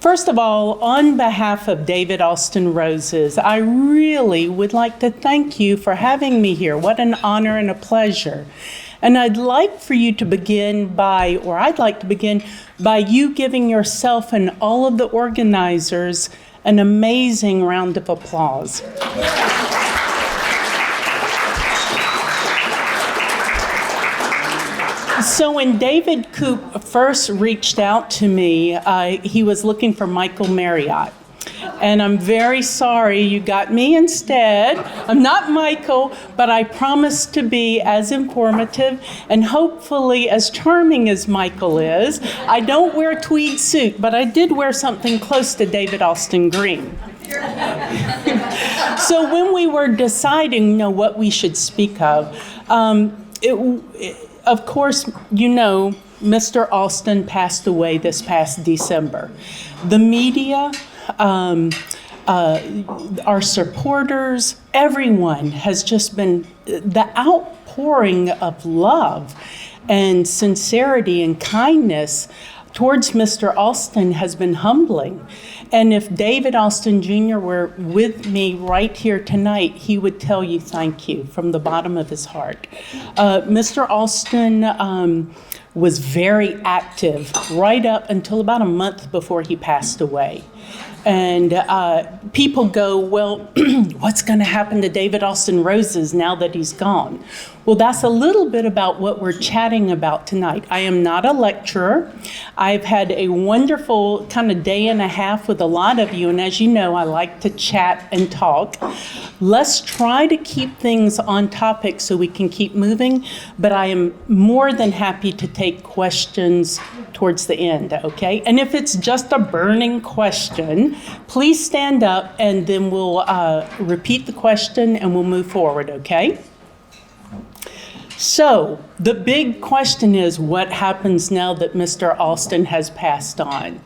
First of all, on behalf of David Austin Roses, I really would like to thank you for having me here. What an honor and a pleasure. And I'd like for you to begin by, or I'd like to begin by you giving yourself and all of the organizers an amazing round of applause. So when David Coop first reached out to me, he was looking for Michael Marriott. And I'm very sorry you got me instead. I'm not Michael, but I promise to be as informative and hopefully as charming as Michael is. I don't wear a tweed suit, but I did wear something close to David Austin green. So when we were deciding, what we should speak of, of course, Mr. Austin passed away this past December. The media, our supporters, everyone has just been, the outpouring of love and sincerity and kindness towards Mr. Austin has been humbling. And if David Austin Jr. were with me right here tonight, he would tell you thank you from the bottom of his heart. Mr. Austin was very active right up until about a month before he passed away. And people go, well, what's going to happen to David Austin Roses now that he's gone? Well, that's a little bit about what we're chatting about tonight. I am not a lecturer. I've had a wonderful kind of day and a half with a lot of you, and as you know, I like to chat and talk. Let's try to keep things on topic so we can keep moving, but I am more than happy to take questions towards the end, okay? And if it's just a burning question, please stand up and then we'll repeat the question and we'll move forward, okay? So the big question is, what happens now that Mr. Austin has passed on?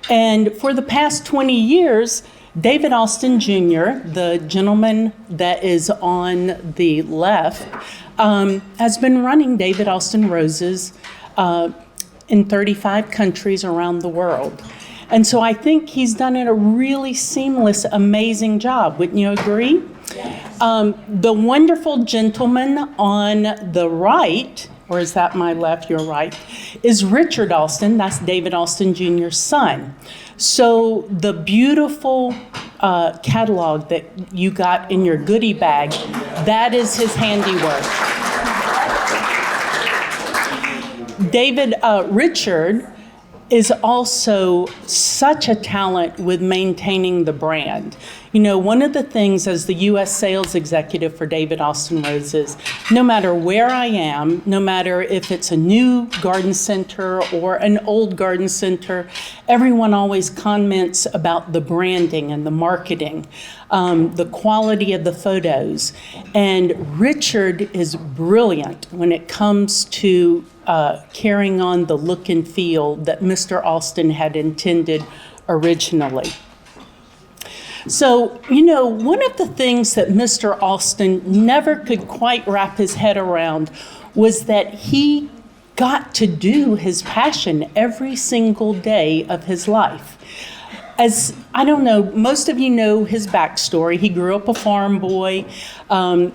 And for the past 20 years, David Austin Jr., the gentleman that is on the left, has been running David Austin Roses in 35 countries around the world. And so I think he's done a really seamless, amazing job. Wouldn't you agree? The wonderful gentleman on the right, or is that my left, your right, is Richard Austin. That's David Austin Jr.'s son. So the beautiful catalog that you got in your goodie bag, that is his handiwork. Richard is also such a talent with maintaining the brand. One of the things as the U.S. sales executive for David Austin Roses, no matter where I am, no matter if it's a new garden center or an old garden center, everyone always comments about the branding and the marketing, the quality of the photos. And Richard is brilliant when it comes to carrying on the look and feel that Mr. Austin had intended originally. So, one of the things that Mr. Austin never could quite wrap his head around was that he got to do his passion every single day of his life. As, I don't know, most of you know his backstory. He grew up a farm boy.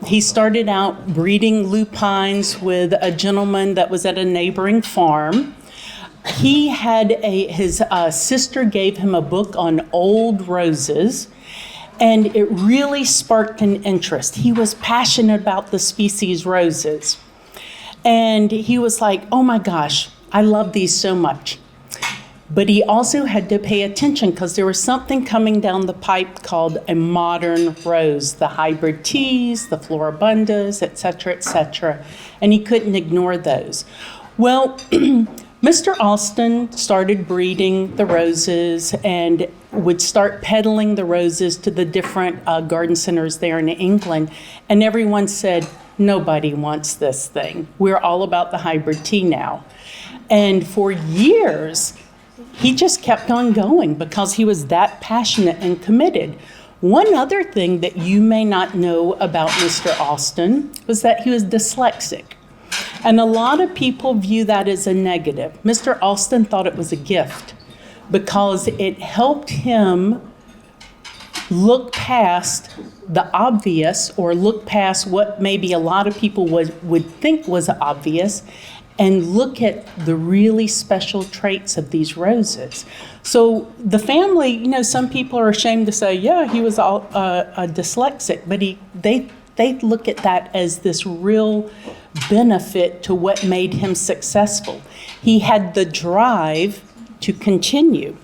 He started out breeding lupines with a gentleman that was at a neighboring farm. He had his sister gave him a book on old roses, and it really sparked an interest. He was passionate about the species roses. And he was like, oh my gosh, I love these so much. But he also had to pay attention because there was something coming down the pipe called a modern rose, the hybrid teas, the floribundas, et cetera, and he couldn't ignore those. Well, Mr. Austin started breeding the roses and would start peddling the roses to the different garden centers there in England, and everyone said, nobody wants this thing. We're all about the hybrid tea now. And for years, he just kept on going because he was that passionate and committed. One other thing that you may not know about Mr. Austin was that he was dyslexic. And a lot of people view that as a negative. Mr. Austin thought it was a gift because it helped him look past the obvious, or look past what maybe a lot of people would think was obvious, and look at the really special traits of these roses. So the family, some people are ashamed to say, yeah, he was a dyslexic, but they look at that as this real benefit to what made him successful. He had the drive to continue.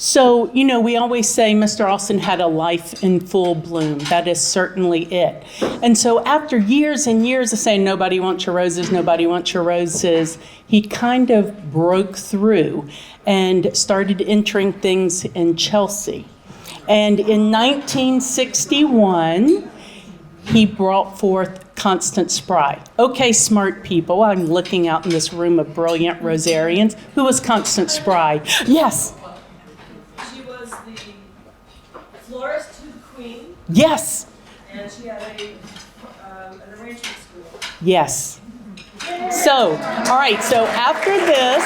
So, we always say Mr. Austin had a life in full bloom. That is certainly it. And so after years and years of saying, nobody wants your roses, nobody wants your roses, he kind of broke through and started entering things in Chelsea. And in 1961, he brought forth Constance Spry. Okay, smart people, I'm looking out in this room of brilliant rosarians. Who was Constance Spry? Yes. Florist to the Queen. Yes. And she had an arrangement school. Yes. So, all right, so after this,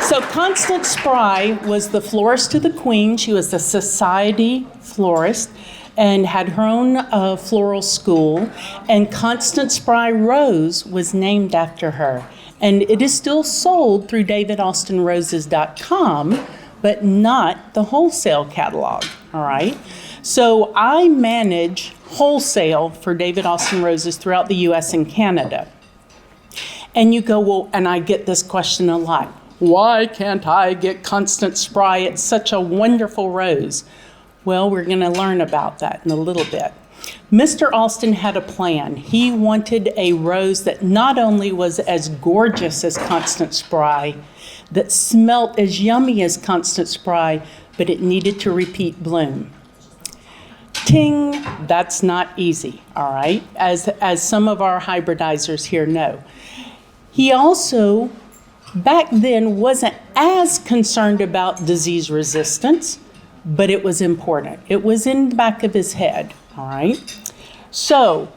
so Constance Spry was the florist to the Queen. She was the society florist and had her own floral school. And Constance Spry Rose was named after her. And it is still sold through davidaustinroses.com, but not the wholesale catalog, all right? So I manage wholesale for David Austin Roses throughout the U.S. and Canada. And you go, well, and I get this question a lot. Why can't I get Constance Spry? It's such a wonderful rose. Well, we're going to learn about that in a little bit. Mr. Austin had a plan. He wanted a rose that not only was as gorgeous as Constance Spry, that smelt as yummy as Constance Spry, but it needed to repeat bloom. Ting, that's not easy, all right, as some of our hybridizers here know. He also, back then, wasn't as concerned about disease resistance, but it was important. It was in the back of his head, all right? So,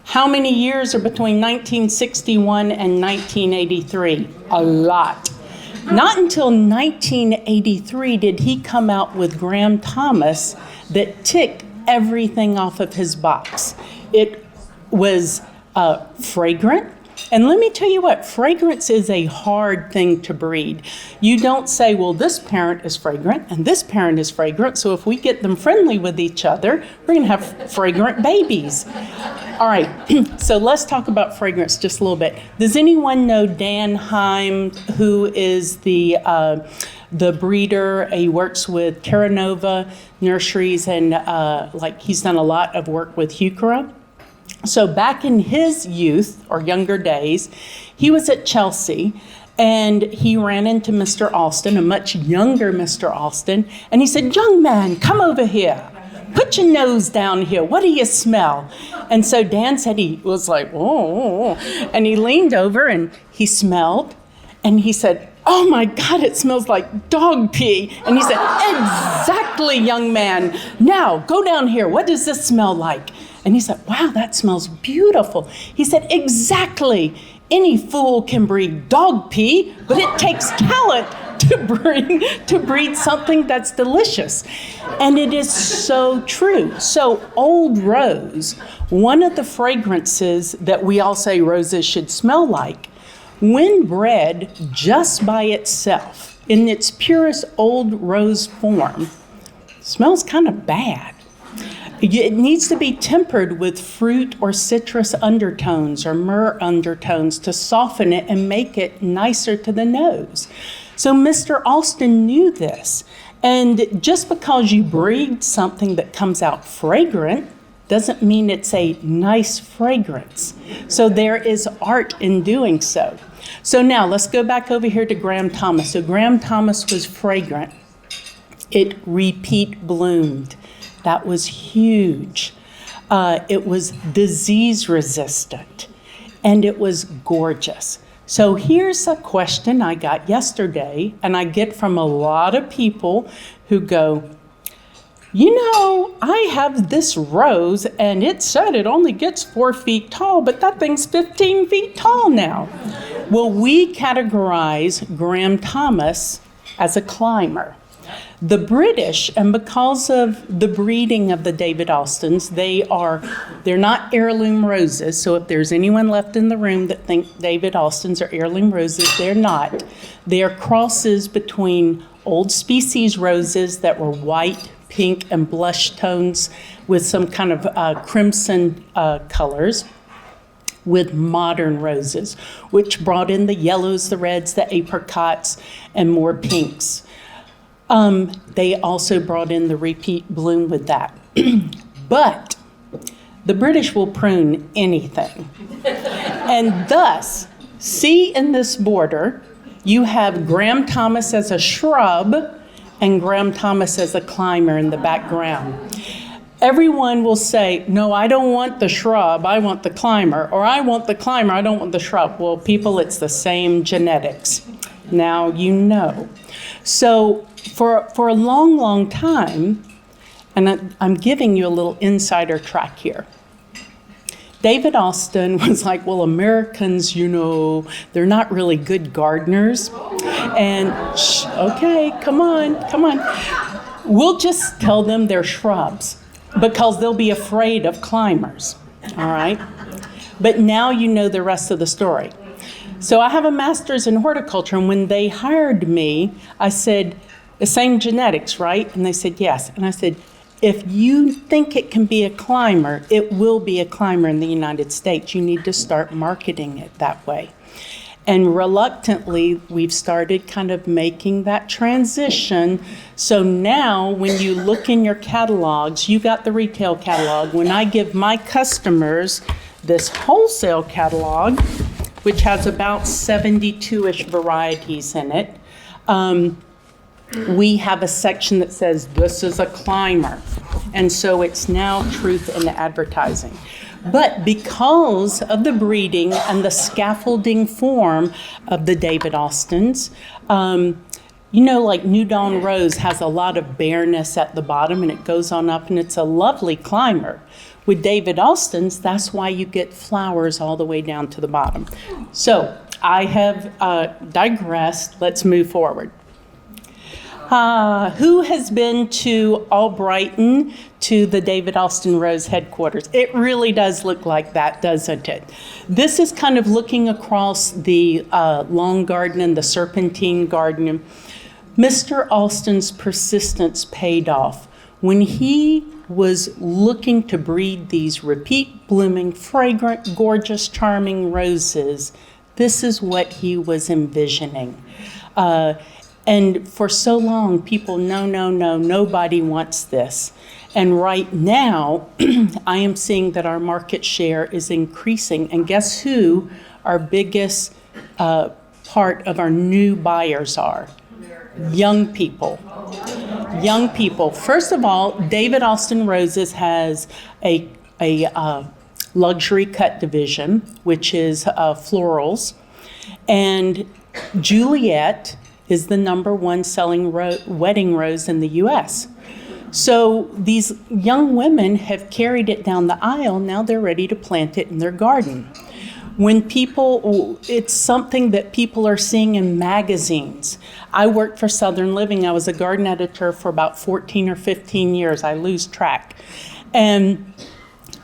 how many years are between 1961 and 1983? A lot. Not until 1983 did he come out with Graham Thomas that ticked everything off of his box. It was fragrant. And let me tell you what, fragrance is a hard thing to breed. You don't say, well, this parent is fragrant and this parent is fragrant, so if we get them friendly with each other, we're going to have fragrant babies. All right, so let's talk about fragrance just a little bit. Does anyone know Dan Heim, who is the breeder? He works with Terra Nova Nurseries, and he's done a lot of work with Heuchera. So back in his youth or younger days, he was at Chelsea and he ran into Mr. Austin, a much younger Mr. Austin, and he said, young man, come over here. Put your nose down here. What do you smell? And so Dan said he was like, oh, and he leaned over and he smelled and he said, oh my God, it smells like dog pee. And he said, exactly, young man. Now go down here. What does this smell like? And he said, wow, that smells beautiful. He said, exactly. Any fool can breed dog pee, but it takes talent to breed something that's delicious. And it is so true. So Old Rose, one of the fragrances that we all say roses should smell like, when bred just by itself, in its purest Old Rose form, smells kind of bad. It needs to be tempered with fruit or citrus undertones or myrrh undertones to soften it and make it nicer to the nose. So Mr. Austin knew this. And just because you breed something that comes out fragrant doesn't mean it's a nice fragrance. So there is art in doing so. So now let's go back over here to Graham Thomas. So Graham Thomas was fragrant. It repeat bloomed. That was huge. It was disease resistant, and it was gorgeous. So here's a question I got yesterday, and I get from a lot of people who go, you know, I have this rose, and it said it only gets 4 feet tall, but that thing's 15 feet tall now. Well, we categorize Graham Thomas as a climber. The British, and because of the breeding of the David Austins, they're not heirloom roses. So if there's anyone left in the room that think David Austins are heirloom roses, they're not. They are crosses between old species roses that were white, pink, and blush tones with some kind of crimson colors, with modern roses, which brought in the yellows, the reds, the apricots, and more pinks. They also brought in the repeat bloom with that. But the British will prune anything. And thus, see in this border, you have Graham Thomas as a shrub and Graham Thomas as a climber in the background. Everyone will say, no, I don't want the shrub, I want the climber, or I want the climber, I don't want the shrub. Well, people, it's the same genetics. Now you know. So for a long, long time, and I'm giving you a little insider track here, David Austin was like, well, Americans, they're not really good gardeners. And, okay, come on. We'll just tell them they're shrubs because they'll be afraid of climbers, all right? But now you know the rest of the story. So I have a master's in horticulture, and when they hired me, I said, the same genetics, right? And they said, yes. And I said, if you think it can be a climber, it will be a climber in the United States. You need to start marketing it that way. And reluctantly, we've started kind of making that transition. So now when you look in your catalogs, you got the retail catalog. When I give my customers this wholesale catalog, which has about 72-ish varieties in it, we have a section that says, this is a climber. And so it's now truth in advertising. But because of the breeding and the scaffolding form of the David Austins, like New Dawn Rose has a lot of bareness at the bottom and it goes on up and it's a lovely climber. With David Austins, that's why you get flowers all the way down to the bottom. So I have digressed. Let's move forward. Who has been to Albrighton, to the David Austin Rose headquarters? It really does look like that, doesn't it? This is kind of looking across the lawn garden and the serpentine garden. Mr. Austin's persistence paid off. When he was looking to breed these repeat blooming, fragrant, gorgeous, charming roses, this is what he was envisioning. And for so long, people, no, nobody wants this. And right now, I am seeing that our market share is increasing. And guess who our biggest part of our new buyers are? Young people. Young people. First of all, David Austin Roses has a luxury cut division, which is florals. And Juliet is the #1 selling wedding rose in the U.S. So these young women have carried it down the aisle. Now they're ready to plant it in their garden. It's something that people are seeing in magazines. I worked for Southern Living. I was a garden editor for about 14 or 15 years. I lose track. And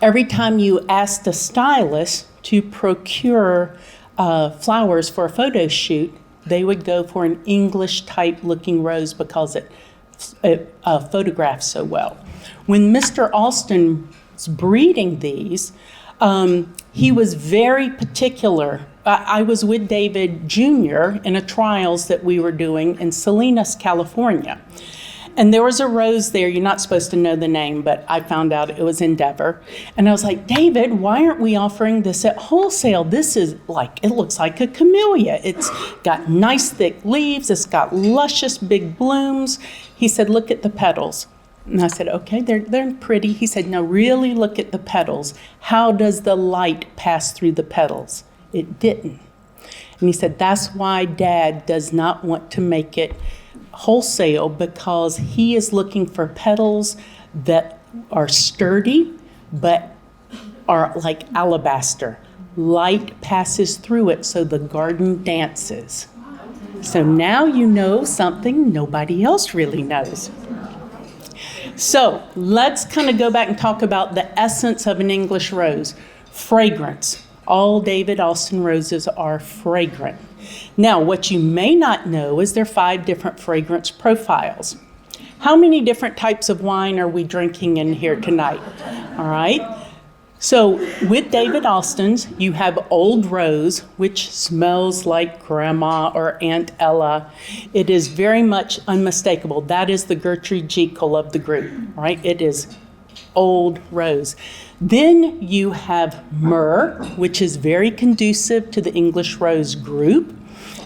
every time you asked a stylist to procure flowers for a photo shoot, they would go for an English type looking rose because it photographs so well. When Mr. Austin was breeding these, he was very particular. I was with David Jr. in a trials that we were doing in Salinas, California. And there was a rose there. You're not supposed to know the name, but I found out it was Endeavor. And I was like, David, why aren't we offering this at wholesale? This is it looks like a camellia. It's got nice thick leaves. It's got luscious big blooms. He said, look at the petals. And I said, okay, they're pretty. He said, no, really look at the petals. How does the light pass through the petals? It didn't. And he said, that's why Dad does not want to make it wholesale, because he is looking for petals that are sturdy but are like alabaster, light passes through it, so the garden dances. So now you know something nobody else really knows. So let's kind of go back and talk about the essence of an English rose. Fragrance. All David Austin roses are fragrant. Now, what you may not know is there are 5 different fragrance profiles. How many different types of wine are we drinking in here tonight? All right. So with David Austin's, you have Old Rose, which smells like Grandma or Aunt Ella. It is very much unmistakable. That is the Gertrude Jekyll of the group, right? It is Old Rose. Then you have Myrrh, which is very conducive to the English rose group.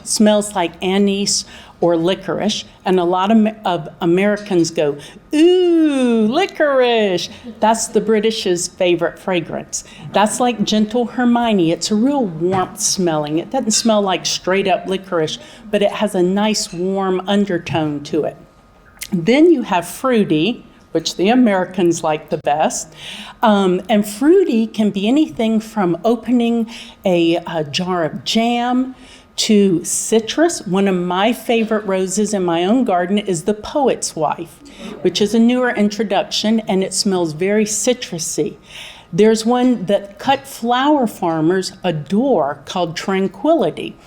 Smells like anise or licorice, and a lot of Americans go, ooh, licorice. That's the British's favorite fragrance. That's like Gentle Hermione. It's a real warmth smelling. It doesn't smell like straight up licorice, but it has a nice warm undertone to it. Then you have Fruity, which the Americans like the best. And fruity can be anything from opening a jar of jam to citrus. One of my favorite roses in my own garden is the Poet's Wife, which is a newer introduction, and it smells very citrusy. There's one that cut flower farmers adore called Tranquility.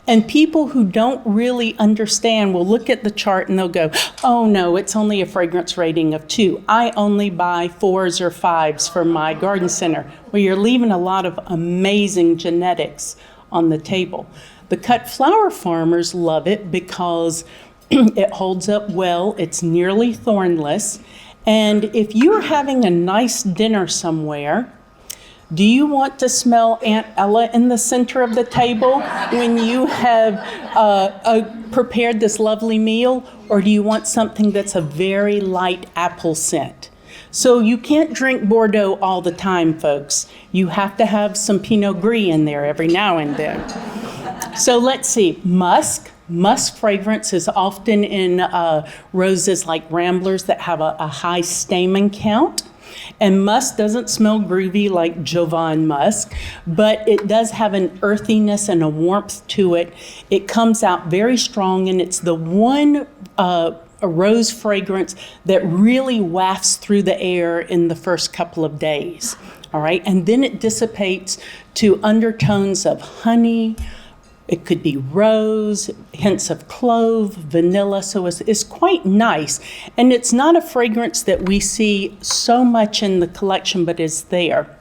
And people who don't really understand will look at the chart and they'll go, oh no, it's only a fragrance rating of 2. I only buy 4s or 5s for my garden center. Well, you're leaving a lot of amazing genetics on the table. The cut flower farmers love it because it holds up well, it's nearly thornless, and if you're having a nice dinner somewhere, do you want to smell Aunt Ella in the center of the table when you have prepared this lovely meal, or do you want something that's a very light apple scent? So you can't drink Bordeaux all the time, folks. You have to have some Pinot Gris in there every now and then. So let's see, musk. Musk fragrance is often in roses like Ramblers that have a high stamen count. And musk doesn't smell groovy like Jovan musk, but it does have an earthiness and a warmth to it. It comes out very strong, and it's the one a rose fragrance that really wafts through the air in the first couple of days. All right, and then it dissipates to undertones of honey. It could be rose, hints of clove, vanilla, so it's quite nice. And it's not a fragrance that we see so much in the collection, but is there.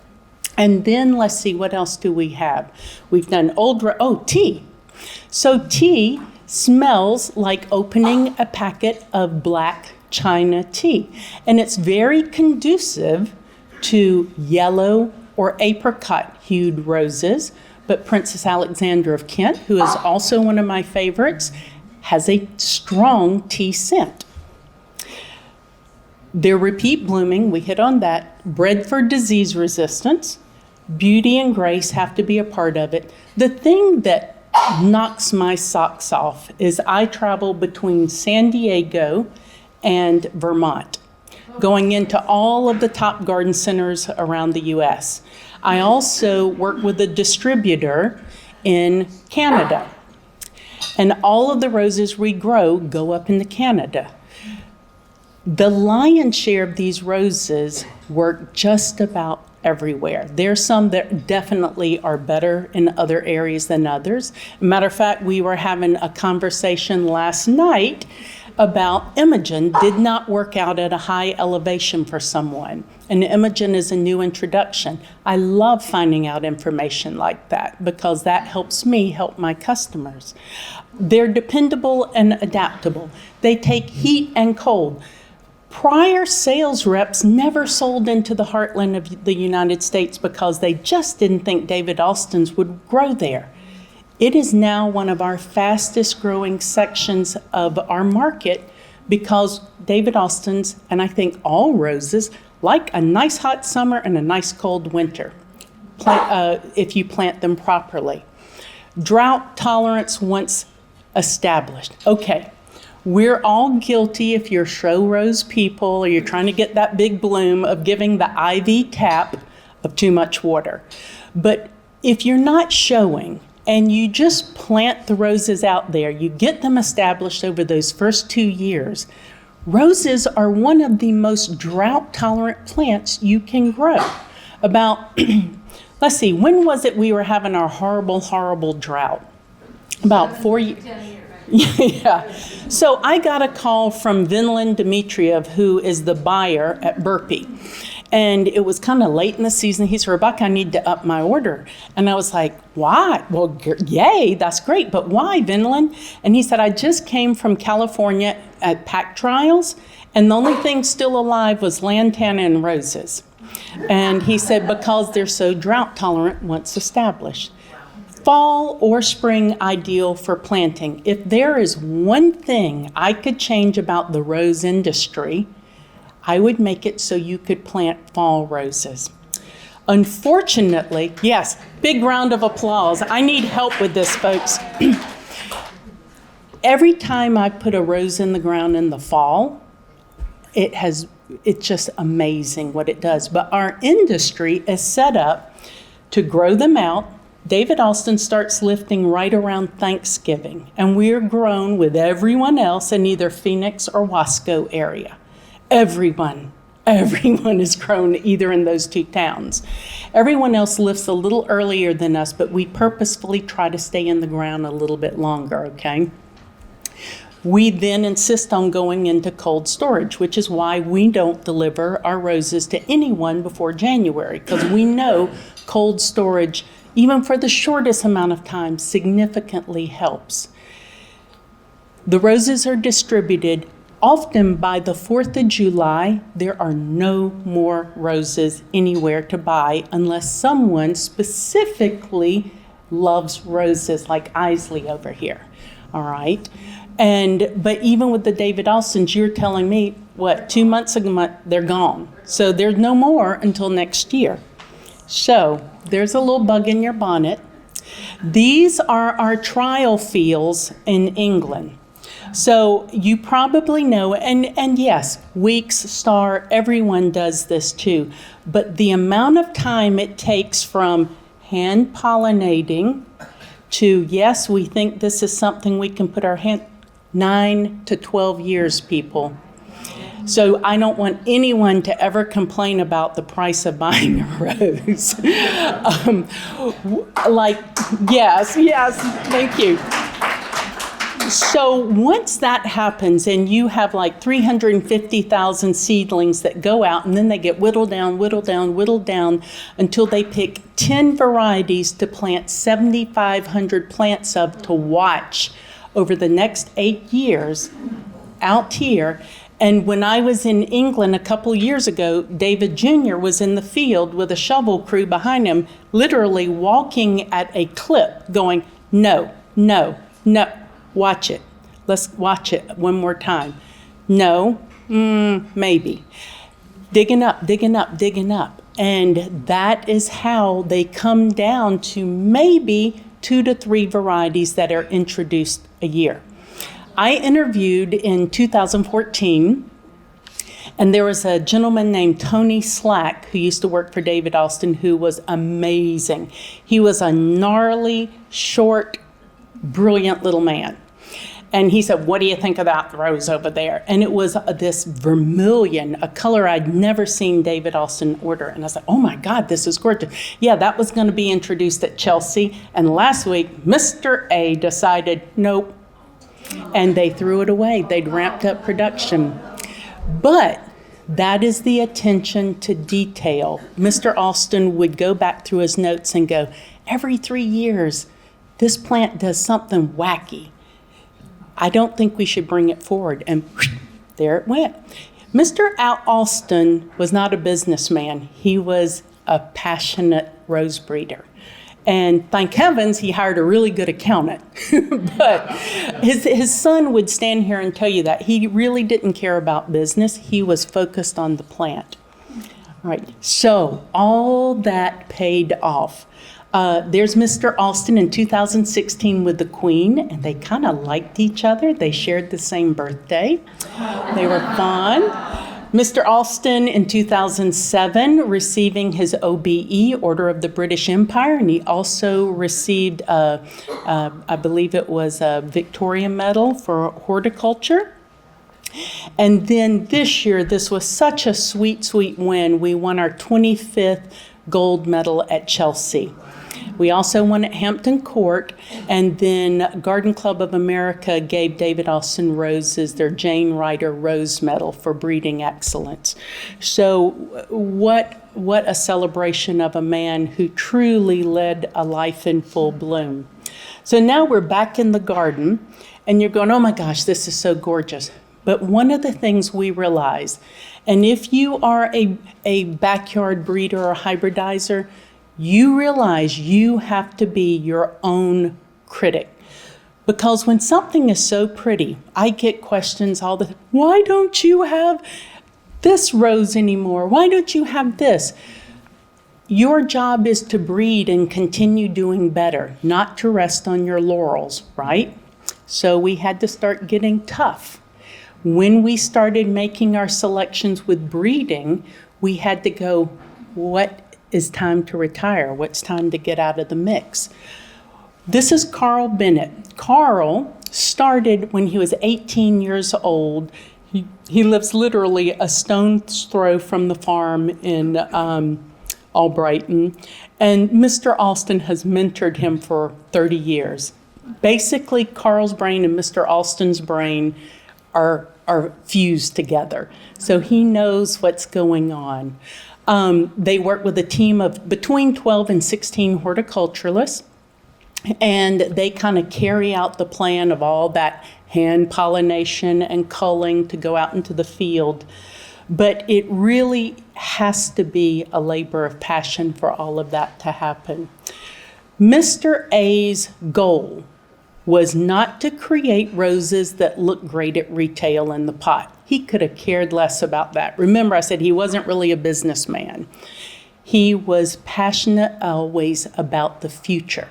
And then let's see, what else do we have? We've done tea. So tea smells like opening a packet of black China tea. And it's very conducive to yellow or apricot-hued roses. But Princess Alexandra of Kent, who is also one of my favorites, has a strong tea scent. They're repeat blooming, we hit on that. Bred for disease resistance. Beauty and grace have to be a part of it. The thing that knocks my socks off is I travel between San Diego and Vermont, going into all of the top garden centers around the U.S. I also work with a distributor in Canada, and all of the roses we grow go up into Canada. The lion's share of these roses work just about everywhere. There's some that definitely are better in other areas than others. Matter of fact, we were having a conversation last night about Imogen did not work out at a high elevation for someone. And Imogen is a new introduction. I love finding out information like that because that helps me help my customers. They're dependable and adaptable. They take heat and cold. Prior sales reps never sold into the heartland of the United States because they just didn't think David Austin's would grow there. It is now one of our fastest growing sections of our market because David Austin's, and I think all roses, like a nice hot summer and a nice cold winter, if you plant them properly. Drought tolerance once established. Okay, we're all guilty, if you're show rose people or you're trying to get that big bloom, of giving the IV tap of too much water. But if you're not showing and you just plant the roses out there, you get them established over those first 2 years, roses are one of the most drought-tolerant plants you can grow. About, let's see, when was it we were having our horrible, horrible drought? About 4 years. Yeah. So I got a call from Vinland Dmitriev, who is the buyer at Burpee. And it was kind of late in the season. He said, Rebecca, I need to up my order. And I was like, why? Well, yay, that's great. But why, Vinland? And he said, I just came from California at pack trials, and the only thing still alive was lantana and roses. And he said, because they're so drought tolerant once established. Fall or spring ideal for planting. If there is one thing I could change about the rose industry, I would make it so you could plant fall roses. Unfortunately, yes, big round of applause. I need help with this, folks. Every time I put a rose in the ground in the fall, it's just amazing what it does. But our industry is set up to grow them out. David Austin starts lifting right around Thanksgiving, and we're grown with everyone else in either Phoenix or Wasco area. Everyone is grown either in those two towns. Everyone else lifts a little earlier than us, but we purposefully try to stay in the ground a little bit longer, okay? We then insist on going into cold storage, which is why we don't deliver our roses to anyone before January, because we know cold storage, even for the shortest amount of time, significantly helps. The roses are distributed. Often by the 4th of July, there are no more roses anywhere to buy unless someone specifically loves roses, like Isley over here, all right? But even with the David Austins, you're telling me, 2 months ago, they're gone. So there's no more until next year. So there's a little bug in your bonnet. These are our trial fields in England. So you probably know, and yes, Weeks, Star, everyone does this too, but the amount of time it takes from hand pollinating to, yes, we think this is something we can put our hand, 9 to 12 years, people. So I don't want anyone to ever complain about the price of buying a rose. Yes, thank you. So once that happens and you have like 350,000 seedlings that go out, and then they get whittled down until they pick 10 varieties to plant 7,500 plants of to watch over the next 8 years out here. And when I was in England a couple years ago, David Jr. was in the field with a shovel crew behind him, literally walking at a clip going, no, watch it. Let's watch it one more time. No, maybe. Digging up. And that is how they come down to maybe 2 to 3 varieties that are introduced a year. I interviewed in 2014, and there was a gentleman named Tony Slack who used to work for David Austin, who was amazing. He was a gnarly, short, brilliant little man. And he said, what do you think of that rose over there? And it was this vermilion, a color I'd never seen David Austin order. And I said, oh my God, this is gorgeous. Yeah, that was going to be introduced at Chelsea. And last week, Mr. A decided, nope. And they threw it away. They'd ramped up production. But that is the attention to detail. Mr. Austin would go back through his notes and go, every 3 years, this plant does something wacky. I don't think we should bring it forward. And there it went. Mr. Austin was not a businessman. He was a passionate rose breeder. And thank heavens he hired a really good accountant. But his son would stand here and tell you that. He really didn't care about business. He was focused on the plant. All right. So all that paid off. There's Mr. Austin in 2016 with the Queen, and they kind of liked each other. They shared the same birthday. They were fun. Mr. Alston in 2007 receiving his OBE, Order of the British Empire, and he also received, I believe it was a Victoria Medal for horticulture. And then this year, this was such a sweet, sweet win. We won our 25th gold medal at Chelsea. We also won at Hampton Court, and then Garden Club of America gave David Austin Roses their Jane Ryder Rose Medal for breeding excellence. So what a celebration of a man who truly led a life in full bloom. So now we're back in the garden, and you're going, oh my gosh, this is so gorgeous. But one of the things we realize, and if you are a backyard breeder or hybridizer, you realize you have to be your own critic. Because when something is so pretty, I get questions all the time, why don't you have this rose anymore? Why don't you have this? Your job is to breed and continue doing better, not to rest on your laurels, right? So we had to start getting tough. When we started making our selections with breeding, we had to go, what is time to retire? What's time to get out of the mix? This is Carl Bennett. Carl started when he was 18 years old. He lives literally a stone's throw from the farm in Albrighton. And Mr. Alston has mentored him for 30 years. Basically, Carl's brain and Mr. Alston's brain are fused together. So he knows what's going on. They work with a team of between 12 and 16 horticulturalists, and they kind of carry out the plan of all that hand pollination and culling to go out into the field. But it really has to be a labor of passion for all of that to happen. Mr. A's goal was not to create roses that look great at retail in the pot. He could have cared less about that. Remember, I said he wasn't really a businessman. He was passionate always about the future.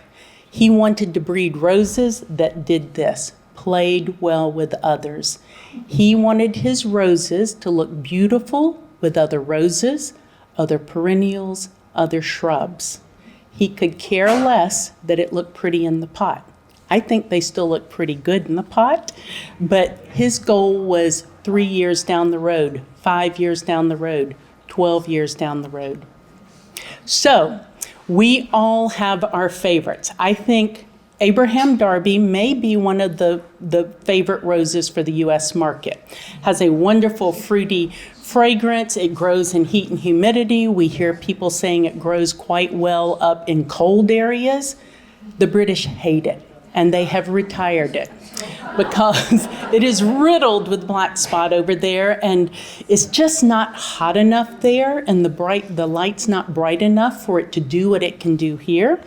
He wanted to breed roses that did this, played well with others. He wanted his roses to look beautiful with other roses, other perennials, other shrubs. He could care less that it looked pretty in the pot. I think they still look pretty good in the pot, but his goal was 3 years down the road, 5 years down the road, 12 years down the road. So we all have our favorites. I think Abraham Darby may be one of the favorite roses for the U.S. market. Has a wonderful fruity fragrance. It grows in heat and humidity. We hear people saying it grows quite well up in cold areas. The British hate it, and they have retired it because it is riddled with black spot over there, and it's just not hot enough there, and the light's not bright enough for it to do what it can do here.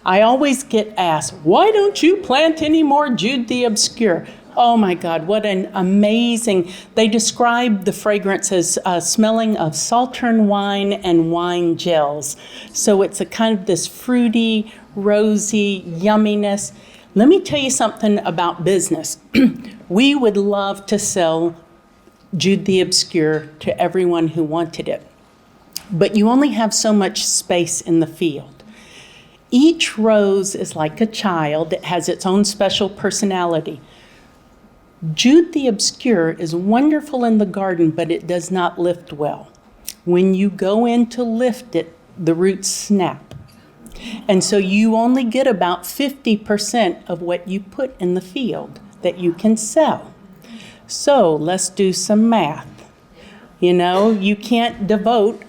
I always get asked, why don't you plant any more Jude the Obscure? Oh my God, what an amazing, they describe the fragrance as smelling of Saltern wine and wine gels. So it's a kind of this fruity, rosy yumminess. Let me tell you something about business. We would love to sell Jude the Obscure to everyone who wanted it, but you only have so much space in the field. Each rose is like a child. It has its own special personality. Jude the Obscure is wonderful in the garden, but it does not lift well. When you go in to lift it, the roots snap. And so you only get about 50% of what you put in the field that you can sell. So let's do some math. You know, you can't devote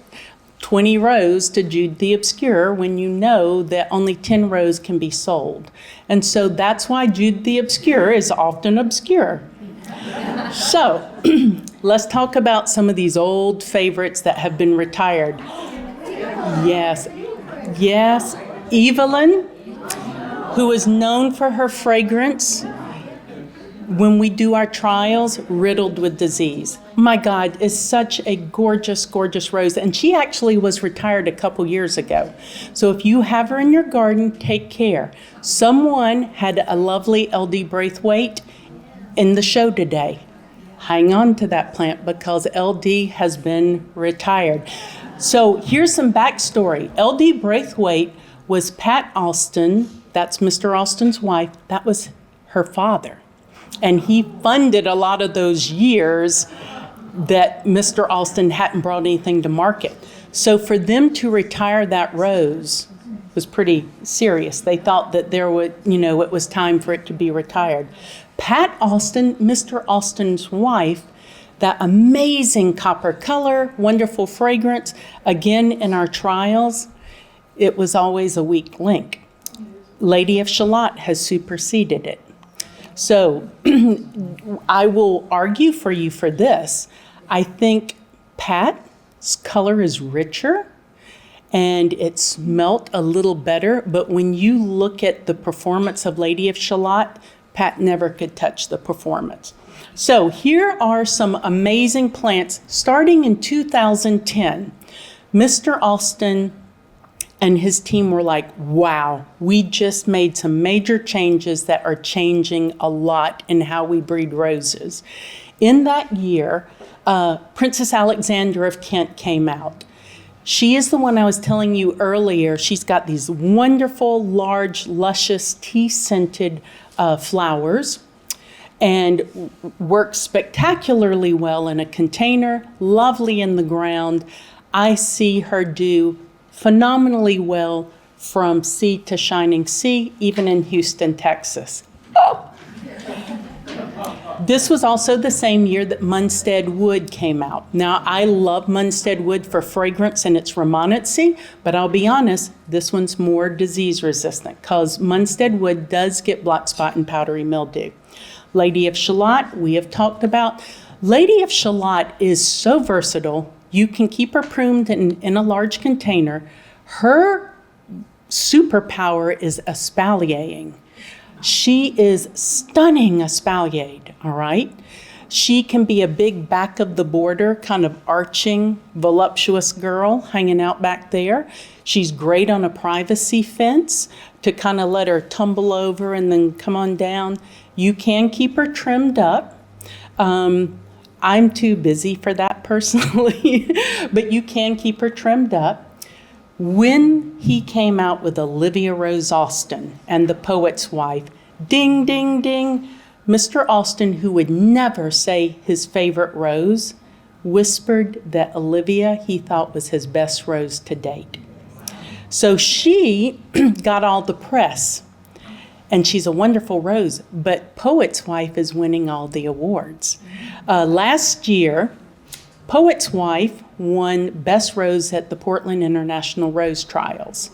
20 rows to Jude the Obscure when you know that only 10 rows can be sold. And so that's why Jude the Obscure is often obscure. So let's talk about some of these old favorites that have been retired. Yes, Evelyn, who is known for her fragrance, when we do our trials, riddled with disease. My God, is such a gorgeous, gorgeous rose. And she actually was retired a couple years ago. So if you have her in your garden, take care. Someone had a lovely LD Braithwaite in the show today. hang on to that plant because LD has been retired. So here's some backstory. LD Braithwaite was Pat Alston, that's Mr. Alston's wife, that was her father. And he funded a lot of those years that Mr. Alston hadn't brought anything to market. So for them to retire that rose was pretty serious. They thought that there would, it was time for it to be retired. Pat Alston, Mr. Alston's wife, that amazing copper color, wonderful fragrance. Again, in our trials, it was always a weak link. Lady of Shalott has superseded it. So I will argue for you for this. I think Pat's color is richer and it smelt a little better, but when you look at the performance of Lady of Shalott, Pat never could touch the performance. So here are some amazing plants. Starting in 2010, Mr. Alston and his team were like, wow, we just made some major changes that are changing a lot in how we breed roses. In that year, Princess Alexandra of Kent came out. She is the one I was telling you earlier. She's got these wonderful, large, luscious, tea-scented flowers and works spectacularly well in a container, lovely in the ground. I see her do phenomenally well from sea to shining sea, even in Houston, Texas. Oh. This was also the same year that Munstead Wood came out. Now, I love Munstead Wood for fragrance and its remonancy, but I'll be honest, this one's more disease resistant because Munstead Wood does get black spot and powdery mildew. Lady of Shalott, we have talked about. Lady of Shalott is so versatile. You can keep her pruned in a large container. Her superpower is espaliering. She is stunning espaliered, all right? She can be a big back of the border, kind of arching, voluptuous girl hanging out back there. She's great on a privacy fence to kind of let her tumble over and then come on down. You can keep her trimmed up. I'm too busy for that personally, but you can keep her trimmed up. When he came out with Olivia Rose Austin and the Poet's Wife, ding, ding, ding, Mr. Austin, who would never say his favorite rose, whispered that Olivia he thought was his best rose to date. So she got all the press, and she's a wonderful rose, but Poet's Wife is winning all the awards. Last year, Poet's Wife won Best Rose at the Portland International Rose Trials.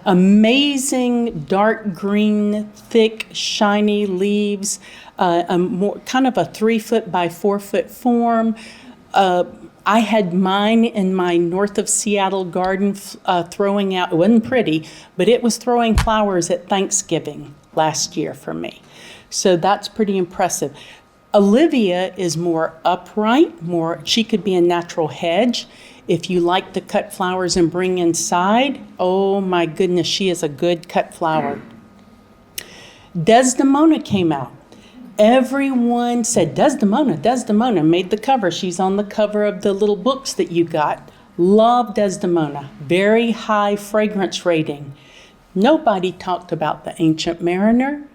Amazing dark green, thick, shiny leaves, kind of a 3 foot by 4 foot form. I had mine in my north of Seattle garden throwing out, it wasn't pretty, but it was throwing flowers at Thanksgiving last year for me. So that's pretty impressive. Olivia is more upright, she could be a natural hedge. If you like to cut flowers and bring inside, oh my goodness, she is a good cut flower. Desdemona came out. Everyone said, Desdemona made the cover. She's on the cover of the little books that you got. Love Desdemona, very high fragrance rating. Nobody talked about the Ancient Mariner,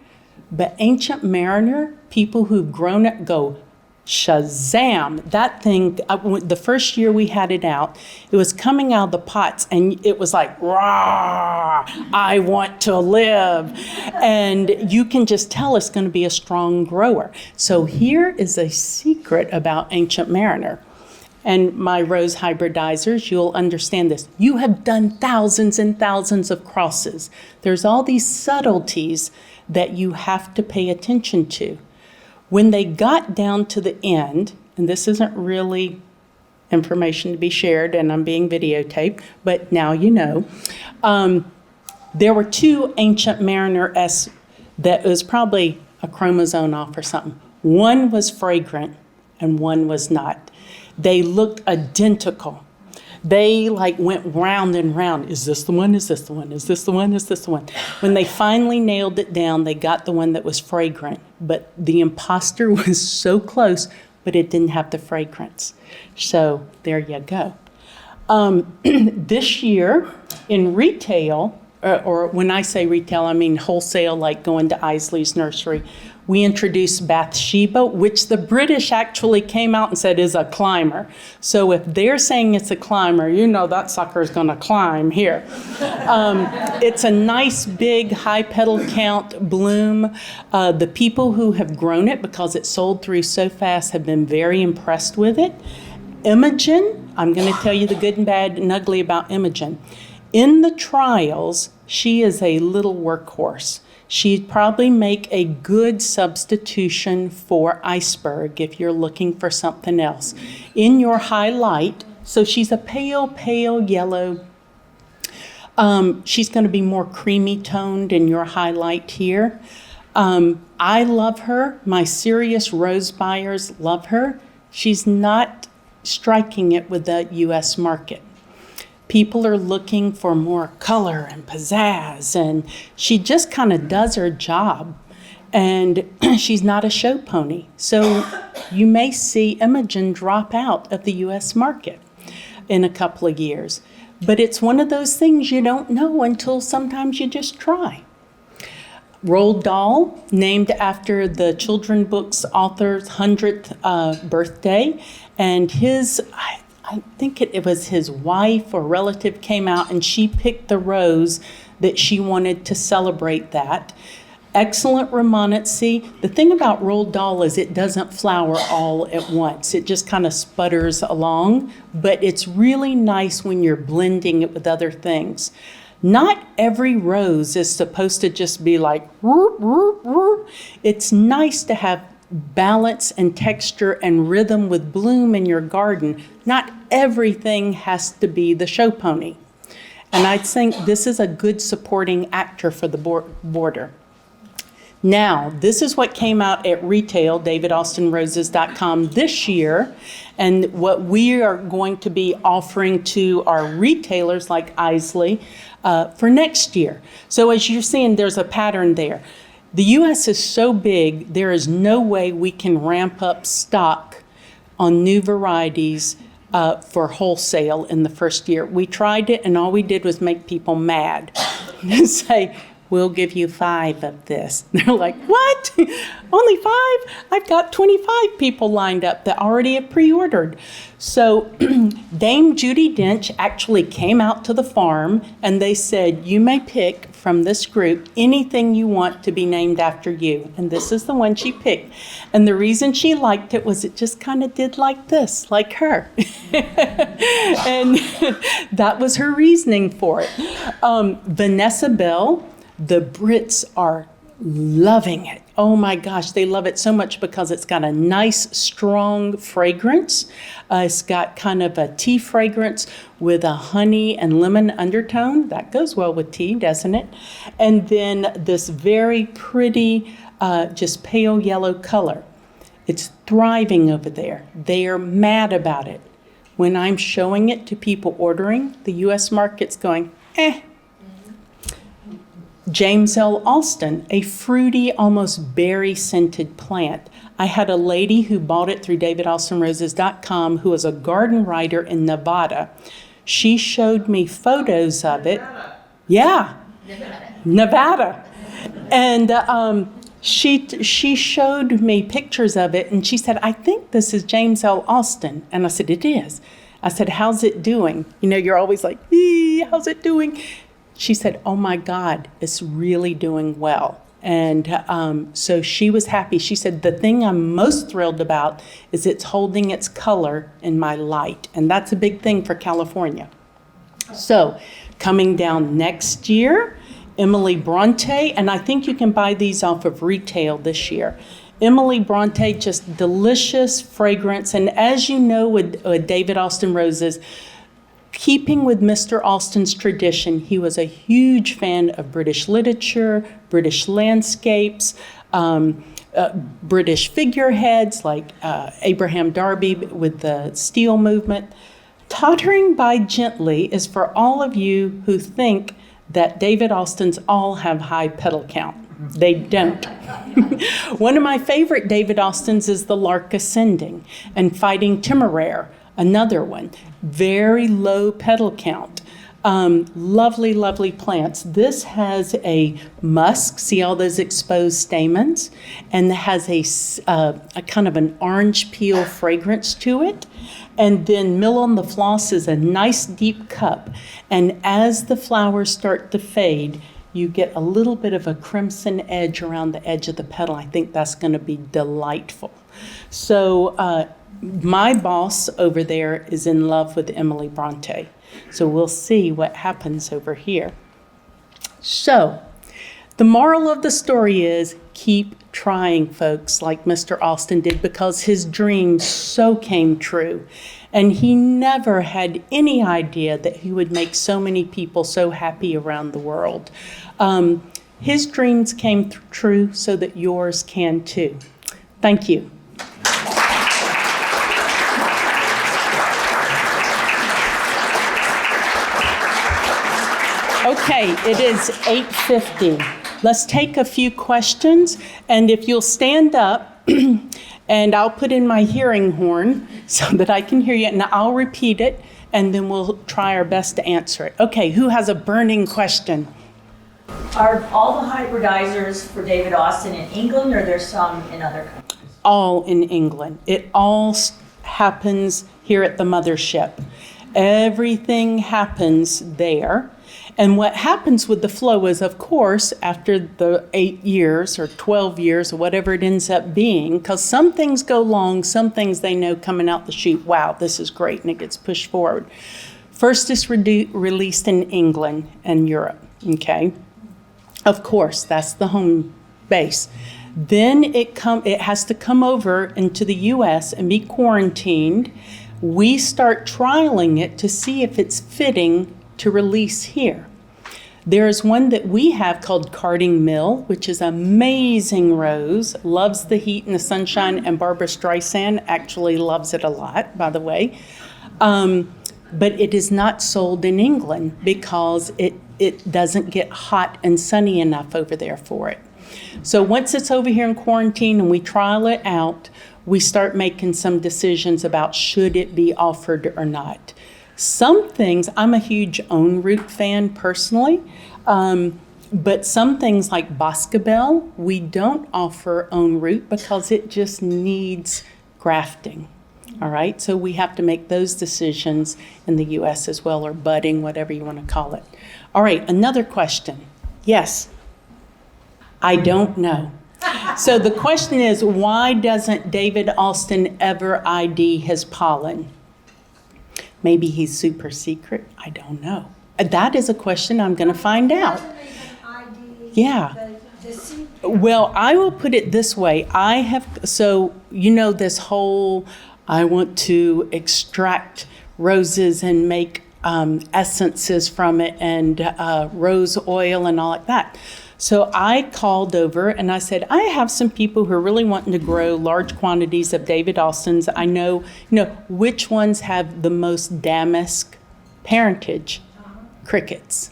but Ancient Mariner, people who've grown it go, Shazam. That thing, the first year we had it out, it was coming out of the pots and it was like, rah, I want to live. And you can just tell it's going to be a strong grower. So here is a secret about Ancient Mariner. And my rose hybridizers, you'll understand this. You have done thousands and thousands of crosses. There's all these subtleties that you have to pay attention to. When they got down to the end, and this isn't really information to be shared, and I'm being videotaped, but now you know, there were 2 Ancient Mariner S that was probably a chromosome off or something. One was fragrant and one was not. They looked identical. They went round and round. Is this the one? Is this the one? Is this the one? Is this the one? When they finally nailed it down, they got the one that was fragrant. But the imposter was so close, but it didn't have the fragrance. So there you go. This year in retail, or when I say retail, I mean wholesale, like going to Isley's Nursery, we introduced Bathsheba, which the British actually came out and said is a climber. So if they're saying it's a climber, you know that sucker's gonna climb here. It's a nice big high petal count bloom. The people who have grown it, because it sold through so fast, have been very impressed with it. Imogen, I'm gonna tell you the good and bad and ugly about Imogen. In the trials, she is a little workhorse. She'd probably make a good substitution for iceberg if you're looking for something else. In your highlight, so she's a pale yellow. She's going to be more creamy toned in your highlight here. I love her. My serious rose buyers love her. She's not striking it with the U.S. market. People are looking for more color and pizzazz, and she just kind of does her job. And she's not a show pony. So you may see Imogen drop out of the U.S. market in a couple of years. But it's one of those things you don't know until sometimes you just try. Roald Dahl, named after the children's book's author's 100th birthday, and I think it was his wife or relative came out and she picked the rose that she wanted to celebrate that. Excellent remonancy. The thing about Roald Dahl is it doesn't flower all at once. It just kind of sputters along, but it's really nice when you're blending it with other things. Not every rose is supposed to just be like, whoop, whoop, whoop. It's nice to have balance and texture and rhythm with bloom in your garden. Not everything has to be the show pony. And I think this is a good supporting actor for the border. Now, this is what came out at retail, davidaustinroses.com this year, and what we are going to be offering to our retailers like Isley for next year. So as you're seeing, there's a pattern there. The U.S. is so big, there is no way we can ramp up stock on new varieties for wholesale in the first year. We tried it, and all we did was make people mad. Say, we'll give you 5 of this. They're like, what? Only 5? I've got 25 people lined up that already have pre-ordered. So Dame Judy Dench actually came out to the farm and they said, you may pick from this group anything you want to be named after you. And this is the one she picked. And the reason she liked it was it just kind of did like this, like her. And that was her reasoning for it. Vanessa Bell, the Brits are loving it. Oh my gosh, they love it so much because it's got a nice, strong fragrance. It's got kind of a tea fragrance with a honey and lemon undertone. That goes well with tea, doesn't it? And then this very pretty, just pale yellow color. It's thriving over there. They are mad about it. When I'm showing it to people ordering, the U.S. market's going, eh. James L. Alston, a fruity, almost berry-scented plant. I had a lady who bought it through davidaustinroses.com who was a garden writer in Nevada. She showed me photos of it. Yeah, Nevada. And she showed me pictures of it, and she said, I think this is James L. Alston. And I said, it is. I said, how's it doing? You know, you're always like, how's it doing? She said, oh my God, it's really doing well. And so she was happy. She said, the thing I'm most thrilled about is it's holding its color in my light. And that's a big thing for California. So coming down next year, Emily Bronte, and I think you can buy these off of retail this year. Emily Bronte, just delicious fragrance. And as you know with David Austin Roses, keeping with Mr. Alston's tradition, he was a huge fan of British literature, British landscapes, British figureheads like Abraham Darby with the steel movement. Tottering by Gently is for all of you who think that David Austin's all have high petal count. They don't. One of my favorite David Austins is the Lark Ascending, and Fighting Temeraire, another one. Very low petal count. Lovely, lovely plants. This has a musk, see all those exposed stamens, and has a kind of an orange peel fragrance to it. And then Mill on the Floss is a nice deep cup. And as the flowers start to fade, you get a little bit of a crimson edge around the edge of the petal. I think that's going to be delightful. So my boss over there is in love with Emily Bronte. So we'll see what happens over here. So the moral of the story is keep trying, folks, like Mr. Austin did, because his dreams so came true. And he never had any idea that he would make so many people so happy around the world. His dreams came true so that yours can too. Thank you. Okay, it is 8:50. Let's take a few questions, and if you'll stand up, and I'll put in my hearing horn so that I can hear you, and I'll repeat it, and then we'll try our best to answer it. Okay, who has a burning question? Are all the hybridizers for David Austin in England, or there's some in other countries? All in England. It all happens here at the mothership. Everything happens there. And what happens with the flow is, of course, after the 8 years or 12 years or whatever it ends up being, because some things go long, some things they know coming out the chute, wow, this is great, and it gets pushed forward. First, it's released in England and Europe, okay? Of course, that's the home base. Then it has to come over into the U.S. and be quarantined. We start trialing it to see if it's fitting to release here. There is one that we have called Carding Mill, which is amazing rose, loves the heat and the sunshine, and Barbara Streisand actually loves it a lot, by the way. But it is not sold in England because it doesn't get hot and sunny enough over there for it. So once it's over here in quarantine and we trial it out, we start making some decisions about should it be offered or not. Some things, I'm a huge own root fan personally, but some things like Boscobel, we don't offer own root because it just needs grafting. All right, so we have to make those decisions in the U.S. as well, or budding, whatever you want to call it. All right, another question. Yes? I don't know. So the question is, why doesn't David Austin ever ID his pollen? Maybe he's super secret. I don't know. That is a question I'm going to find out. Yeah. Well, I will put it this way. So you know this whole, I want to extract roses and make essences from it and rose oil and all like that. So I called over and I said, I have some people who are really wanting to grow large quantities of David Austins. I know, which ones have the most damask parentage? Crickets.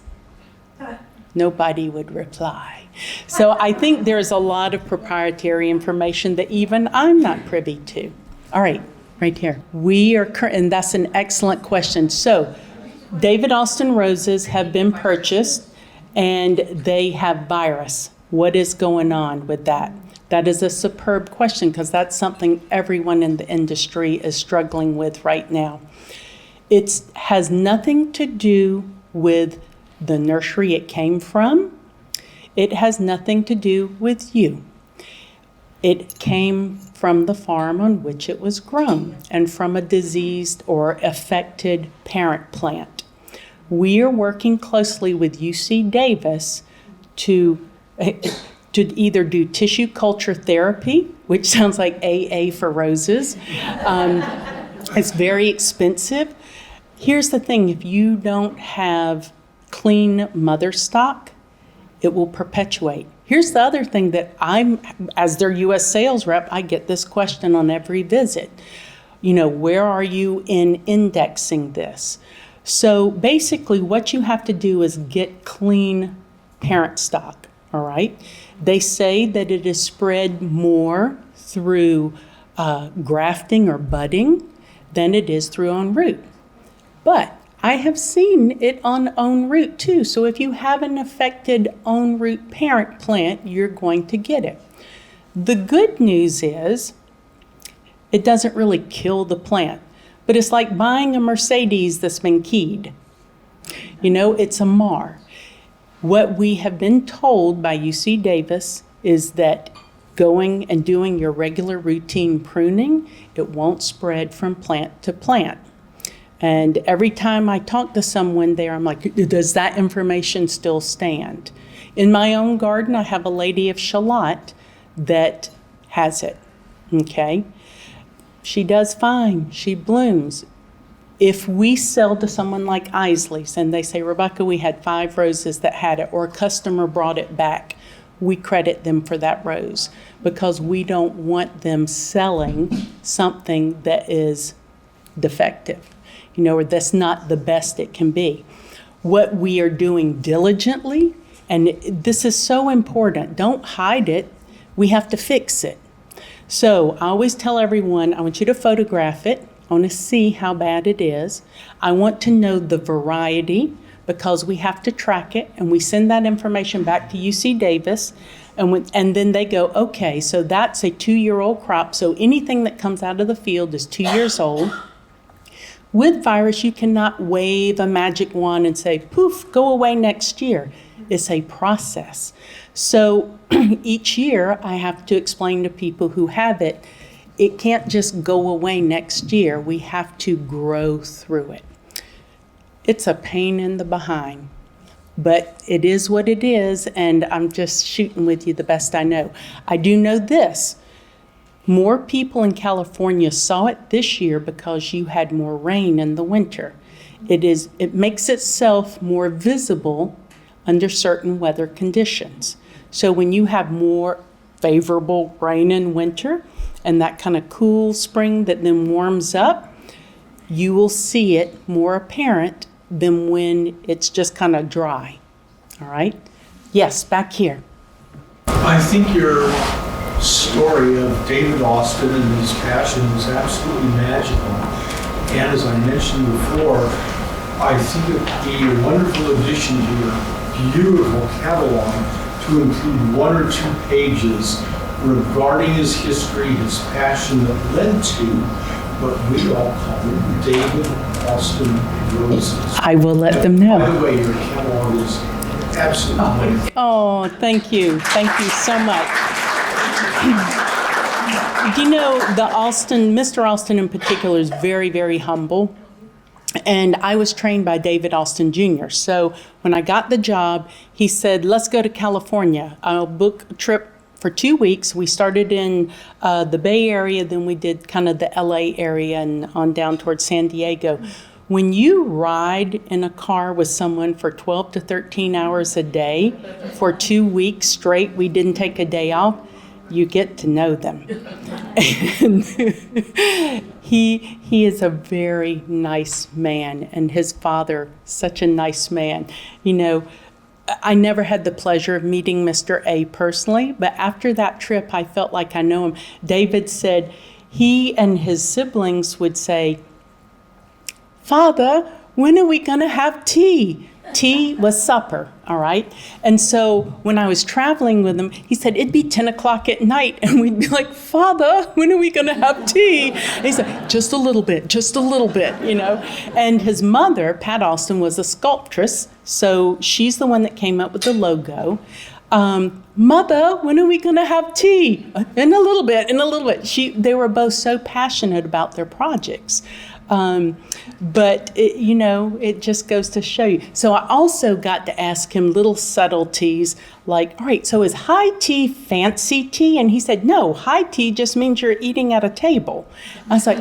Nobody would reply. So I think there's a lot of proprietary information that even I'm not privy to. All right, right here. And that's an excellent question. So David Austin roses have been purchased, and they have virus. What is going on with that? That is a superb question because that's something everyone in the industry is struggling with right now. It has nothing to do with the nursery it came from. It has nothing to do with you. It came from the farm on which it was grown and from a diseased or affected parent plant. We are working closely with UC Davis to either do tissue culture therapy, which sounds like AA for roses. It's very expensive. Here's the thing, if you don't have clean mother stock, it will perpetuate. Here's the other thing that as their US sales rep, I get this question on every visit. Where are you in indexing this? So basically what you have to do is get clean parent stock, all right? They say that it is spread more through grafting or budding than it is through en route. But I have seen it on en route too. So if you have an affected en route parent plant, you're going to get it. The good news is it doesn't really kill the plant, but it's like buying a Mercedes that's been keyed. You know, it's a mar. What we have been told by UC Davis is that going and doing your regular routine pruning, it won't spread from plant to plant. And every time I talk to someone there, I'm like, does that information still stand? In my own garden, I have a lady of shallot that has it, okay? She does fine, she blooms. If we sell to someone like Isley's and they say, Rebecca, we had 5 roses that had it, or a customer brought it back, we credit them for that rose because we don't want them selling something that is defective, you know, or that's not the best it can be. What we are doing diligently, and this is so important, don't hide it, we have to fix it. So I always tell everyone, I want you to photograph it. I want to see how bad it is. I want to know the variety because we have to track it, and we send that information back to UC Davis, and then they go, okay, so that's a 2-year-old crop, so anything that comes out of the field is 2 years old. With virus, you cannot wave a magic wand and say, poof, go away next year. It's a process. So each year I have to explain to people who have it, it can't just go away next year. We have to grow through it. It's a pain in the behind, but it is what it is, and I'm just shooting with you the best I know. I do know this. More people in California saw it this year because you had more rain in the winter. It makes itself more visible under certain weather conditions. So when you have more favorable rain in winter and that kind of cool spring that then warms up, you will see it more apparent than when it's just kind of dry. All right? Yes, back here. I think your story of David Austin and his passion is absolutely magical. And as I mentioned before, I think it would be a wonderful addition to your beautiful catalog to include 1 or 2 pages regarding his history, his passion that led to what we all call David Austin roses. I will let them know. By the way, your catalog is absolutely wonderful. Oh, thank you. Thank you so much. You know, Mr. Austin in particular is very, very humble. And I was trained by David Austin Jr. So when I got the job, he said, let's go to California. I'll book a trip for 2 weeks. We started in the Bay Area, then we did kind of the LA area and on down towards San Diego. When you ride in a car with someone for 12 to 13 hours a day for 2 weeks straight, we didn't take a day off, you get to know them. And he is a very nice man, and his father, such a nice man. You know, I never had the pleasure of meeting Mr. A personally, but after that trip, I felt like I know him. David said he and his siblings would say, Father, when are we going to have tea? Tea was supper, all right? And so when I was traveling with him, he said, it'd be 10 o'clock at night. And we'd be like, Father, when are we going to have tea? And he said, just a little bit, you know? And his mother, Pat Austin, was a sculptress. So she's the one that came up with the logo. Mother, when are we going to have tea? In a little bit. They were both so passionate about their projects. But it just goes to show you. So I also got to ask him little subtleties like, all right, so is high tea fancy tea? And he said, no, high tea just means you're eating at a table. I was like,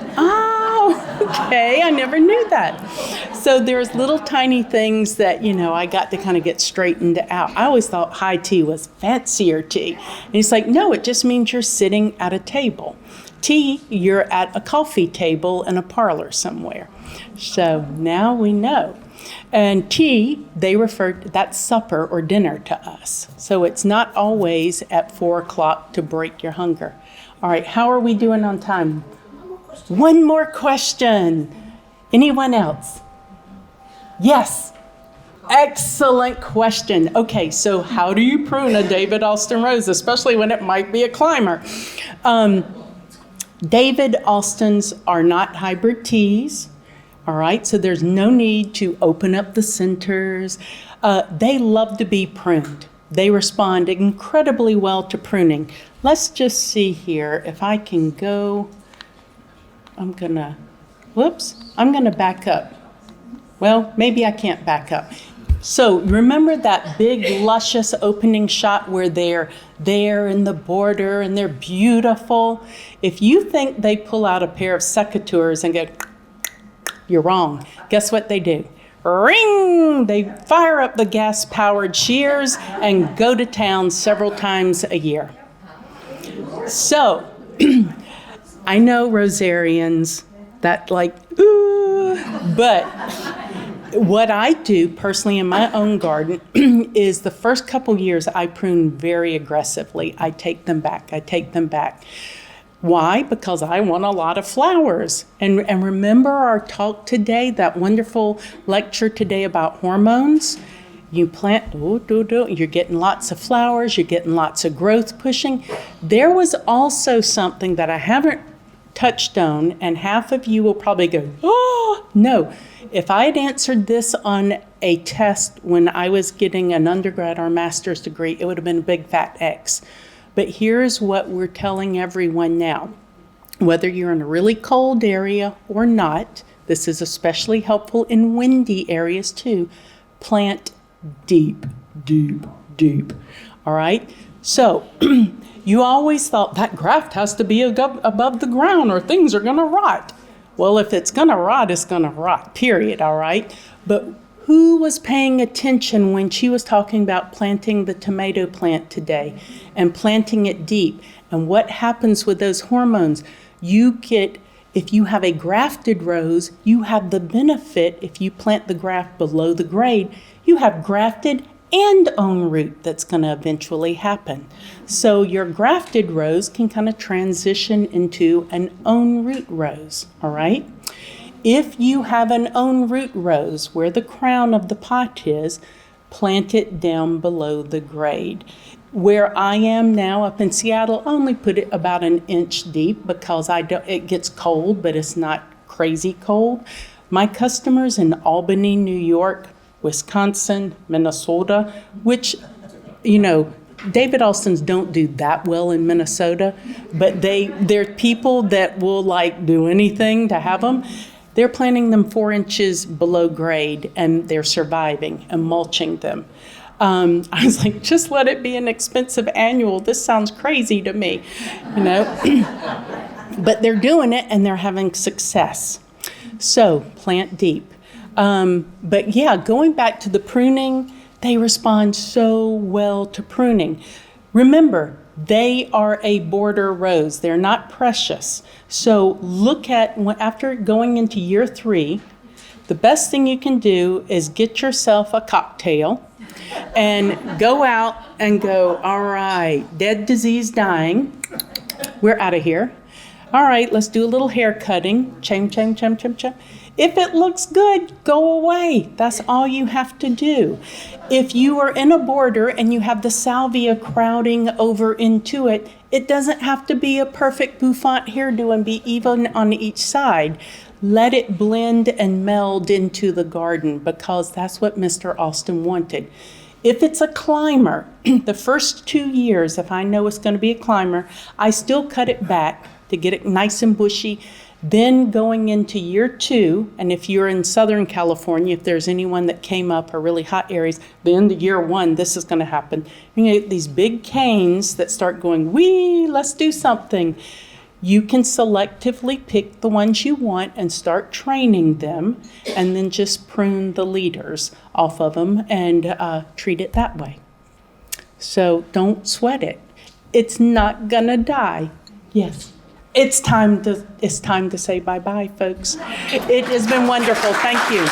Oh, okay, I never knew that. So there's little tiny things that, I got to kind of get straightened out. I always thought high tea was fancier tea. And he's like, no, it just means you're sitting at a table. Tea, you're at a coffee table in a parlor somewhere. So now we know. And tea, that's supper or dinner to us. So it's not always at 4 o'clock to break your hunger. All right, how are we doing on time? One more question. Anyone else? Yes. Excellent question. Okay, so how do you prune a David Austin rose, especially when it might be a climber? David Austins are not hybrid teas. All right, so there's no need to open up the centers. They love to be pruned. They respond incredibly well to pruning. Let's just see here if I can go. I'm gonna back up. Well, maybe I can't back up. So remember that big luscious opening shot where they're there in the border and they're beautiful? If you think they pull out a pair of secateurs and go, you're wrong. Guess what they do? Ring! They fire up the gas-powered shears and go to town several times a year. So, I know Rosarians that ooh, but what I do personally in my own garden is the first couple years I prune very aggressively. I take them back. Why? Because I want a lot of flowers. And remember our talk today, that wonderful lecture today about hormones? You plant, you're getting lots of flowers, you're getting lots of growth pushing. There was also something that I haven't touched on, and half of you will probably go, oh, no. If I had answered this on a test when I was getting an undergrad or master's degree, it would have been a big fat X. But here's what we're telling everyone now. Whether you're in a really cold area or not, this is especially helpful in windy areas too, plant deep. All right? So you always thought that graft has to be above the ground or things are going to rot. Well, if it's going to rot, it's going to rot, period, all right? But who was paying attention when she was talking about planting the tomato plant today and planting it deep? And what happens with those hormones? If you have a grafted rose, you have the benefit, if you plant the graft below the grade, you have grafted and own root that's going to eventually happen. So your grafted rose can kind of transition into an own root rose, all right? If you have an own root rose where the crown of the pot is, plant it down below the grade. Where I am now up in Seattle, I only put it about an inch deep because it gets cold, but it's not crazy cold. My customers in Albany, New York, Wisconsin, Minnesota, which, David Austins don't do that well in Minnesota, but they're people that will do anything to have them. They're planting them 4 inches below grade, and they're surviving and mulching them. I was like, just let it be an expensive annual. This sounds crazy to me, But they're doing it, and they're having success. So plant deep. But yeah, going back to the pruning, they respond so well to pruning. Remember, they are a border rose. They're not precious. So look at, after going into year 3, the best thing you can do is get yourself a cocktail and go out and go, all right, dead, disease, dying. We're out of here. All right, let's do a little hair cutting. Cham. If it looks good, go away. That's all you have to do. If you are in a border and you have the salvia crowding over into it, it doesn't have to be a perfect bouffant hairdo and be even on each side. Let it blend and meld into the garden because that's what Mr. Austin wanted. If it's a climber, the first 2 years, if I know it's going to be a climber, I still cut it back to get it nice and bushy. Then going into year 2, and if you're in Southern California, if there's anyone that came up or really hot areas, then the year 1, this is going to happen. You get these big canes that start going, wee, let's do something. You can selectively pick the ones you want and start training them, and then just prune the leaders off of them and treat it that way. So don't sweat it. It's not gonna die. Yes. It's time to say bye-bye, folks. It has been wonderful. Thank you.